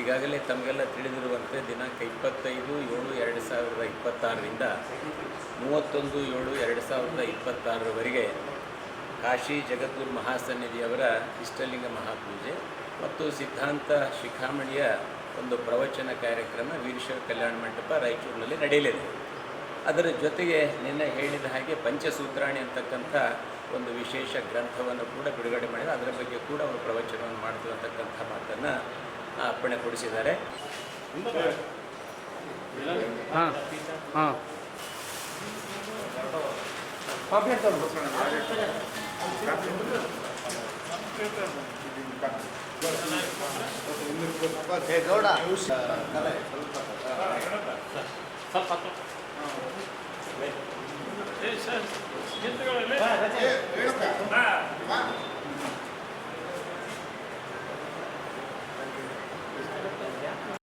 ಈಗಾಗಲೇ ತಮಗೆಲ್ಲ ತಿಳಿದಿರುವಂತೆ ದಿನಾಂಕ 25/7/2026ರಿಂದ 31/7/2026ರವರೆಗೆ ಕಾಶಿ ಜಗದ್ಗುರು ಮಹಾಸನ್ನಿಧಿಯವರ ಇಷ್ಟಲಿಂಗ ಮಹಾಪೂಜೆ ಮತ್ತು ಸಿದ್ಧಾಂತ ಶಿಖಾಮಣಿಯ ಒಂದು ಪ್ರವಚನ ಕಾರ್ಯಕ್ರಮ ವೀರಶೈವ ಕಲ್ಯಾಣ ಮಂಟಪ ರಾಯಚೂರಿನಲ್ಲಿ ನಡೆಯಲಿದೆ. ಅದರ ಜೊತೆಗೆ ನಿನ್ನೆ ಹೇಳಿದ ಹಾಗೆ ಪಂಚಸೂತ್ರಾಣಿ ಅಂತಕ್ಕಂಥ ಒಂದು ವಿಶೇಷ ಗ್ರಂಥವನ್ನು ಕೂಡ ಬಿಡುಗಡೆ ಮಾಡಿದ, ಅದರ ಬಗ್ಗೆ ಕೂಡ ಅವರು ಪ್ರವಚನವನ್ನು ಮಾಡ್ತೀವಿ ಅಂತಕ್ಕಂಥ ಮಾತನ್ನು ಅರ್ಪಣೆ ಕೊಡಿಸಿದ್ದಾರೆ. ಸ್ವಲ್ಪ